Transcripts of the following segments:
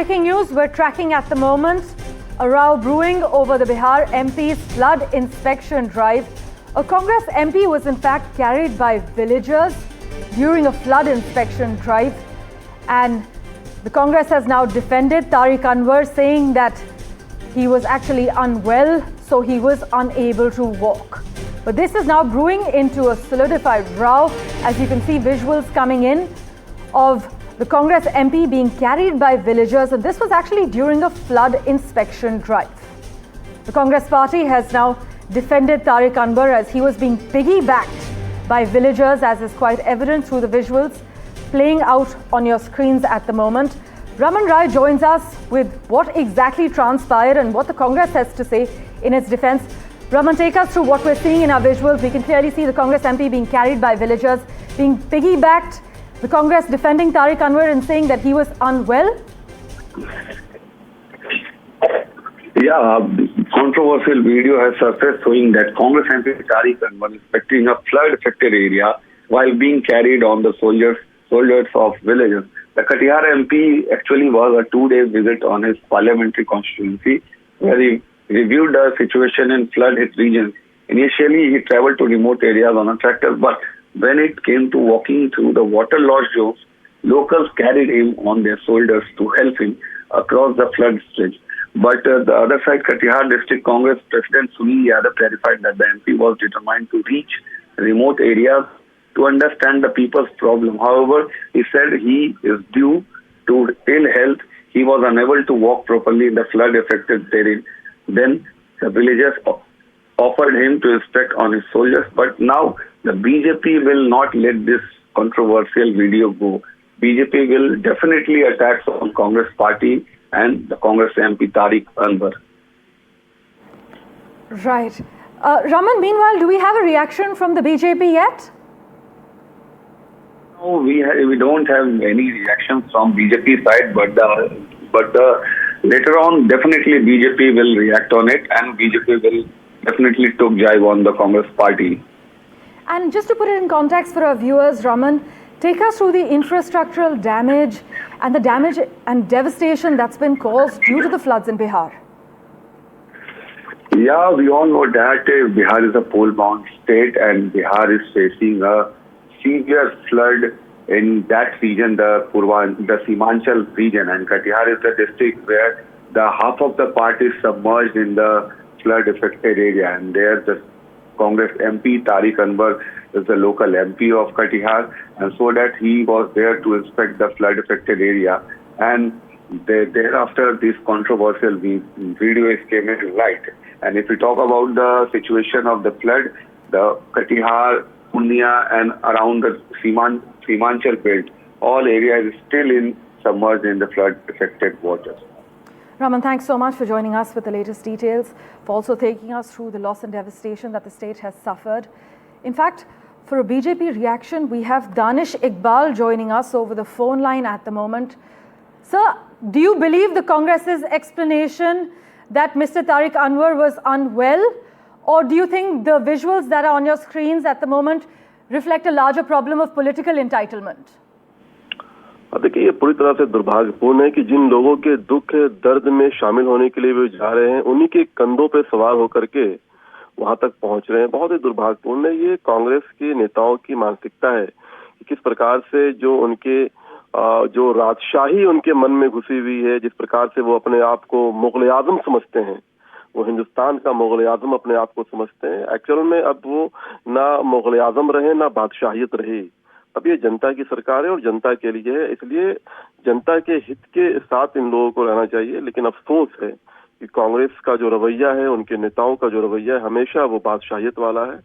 Breaking news, we're tracking at the moment a row brewing over the Bihar MP's flood inspection drive. A Congress MP was in fact carried by villagers during a flood inspection drive, and the Congress has now defended Tariq Anwar, saying that he was actually unwell, so he was unable to walk. But this is now brewing into a solidified row, as you can see visuals coming in of the Congress MP being carried by villagers, and this was actually during a flood inspection drive. The Congress party has now defended Tariq Anwar as he was being piggybacked by villagers, as is quite evident through the visuals playing out on your screens at the moment. Raman Rai joins us with what exactly transpired and what the Congress has to say in its defense. Raman, take us through what we're seeing in our visuals. We can clearly see the Congress MP being carried by villagers, being piggybacked, the Congress defending Tariq Anwar and saying that he was unwell. Yeah, controversial video has surfaced showing that Congress MP Tariq Anwar inspecting a flood-affected area while being carried on the shoulders of villagers. The Katihar MP actually was a 2-day visit on his parliamentary constituency, where he reviewed the situation in flood-hit regions. Initially, he traveled to remote areas on a tractor, but when it came to walking through the waterlogged zones, locals carried him on their shoulders to help him across the flood stretch. But the other side, Katihar District Congress President Sunil Yadav clarified that the MP was determined to reach remote areas to understand the people's problem. However, he said he is due to ill health. He was unable to walk properly in the flood-affected terrain. Then the villagers offered him to inspect on his shoulders, but now the BJP will not let this controversial video go. BJP will definitely attack on Congress party and the Congress MP Tariq Anwar. Right. Raman, meanwhile, do we have a reaction from the BJP yet? No, we don't have any reactions from BJP side, but later on, definitely BJP will react on it, and BJP will definitely took jibe on the Congress party. And just to put it in context for our viewers, Raman, take us through the infrastructural damage and the damage and devastation that's been caused due to the floods in Bihar. Yeah, we all know that Bihar is a pole-bound state, and Bihar is facing a severe flood in that region, the Simanchal region, and Katihar is the district where the half of the part is submerged in the flood-affected area, and there the Congress MP Tariq Anwar is the local MP of Katihar, and so that he was there to inspect the flood-affected area. And thereafter, this controversial video came into light. And if we talk about the situation of the flood, the Katihar, Punya, and around the Simanchal belt, all areas is still submerged in the flood-affected waters. Raman, thanks so much for joining us with the latest details, for also taking us through the loss and devastation that the state has suffered. In fact, for a BJP reaction, we have Danish Iqbal joining us over the phone line at the moment. Sir, do you believe the Congress's explanation that Mr. Tariq Anwar was unwell, or do you think the visuals that are on your screens at the moment reflect a larger problem of political entitlement? देखिए, ये पूरी तरह से दुर्भाग्यपूर्ण है कि जिन लोगों के दुख दर्द में शामिल होने के लिए वे जा रहे हैं, उन्हीं के कंधों पे सवार होकर के वहां तक पहुंच रहे हैं। बहुत ही दुर्भाग्यपूर्ण है। ये कांग्रेस के नेताओं की मानसिकता है कि किस प्रकार से जो उनके जो राजशाही उनके मन में घुसी हुई है, जिस प्रकार से वो अपने आप को मुगल आजम समझते हैं, वो हिंदुस्तान का मुगल आजम अपने आप को समझते हैं। एक्चुअल में अब वो ना मुगल आजम रहे, ना बादशाहियत रहे। अब ये जनता की सरकार है और जनता के लिए है, इसलिए जनता के हित के साथ इन लोगों को रहना चाहिए। लेकिन अफसोस है कि कांग्रेस का जो रवैया है, उनके नेताओं का जो रवैया है, हमेशा वो बादशाहियत वाला है।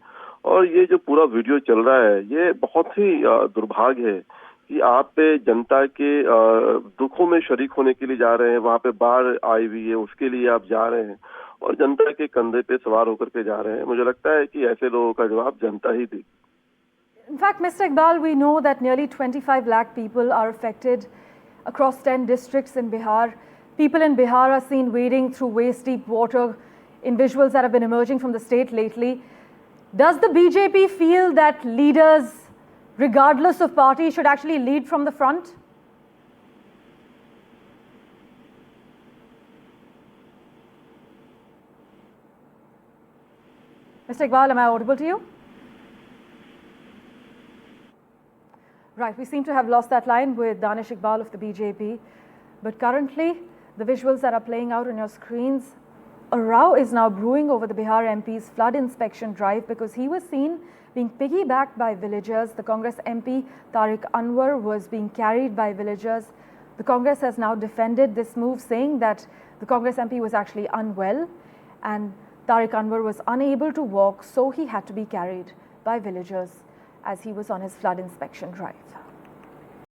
और ये जो पूरा वीडियो चल रहा है, ये बहुत ही दुर्भाग्य है कि आप जनता के दुखों में शरीक होने के लिए जा रहे हैं, वहां पे बाढ़ आई हुई है, उसके लिए आप जा रहे हैं और जनता के कंधे पे सवार होकर के जा रहे हैं। मुझे लगता है कि ऐसे लोगों का जवाब जनता ही देगी। In fact, Mr. Iqbal, we know that nearly 25 lakh people are affected across 10 districts in Bihar. People in Bihar are seen wading through waist-deep water in visuals that have been emerging from the state lately. Does the BJP feel that leaders, regardless of party, should actually lead from the front? Mr. Iqbal, am I audible to you? Right, we seem to have lost that line with Danish Iqbal of the BJP. But currently, the visuals that are playing out on your screens, a row is now brewing over the Bihar MP's flood inspection drive because he was seen being piggybacked by villagers. The Congress MP Tariq Anwar was being carried by villagers. The Congress has now defended this move, saying that the Congress MP was actually unwell and Tariq Anwar was unable to walk, so he had to be carried by villagers as he was on his flood inspection drive.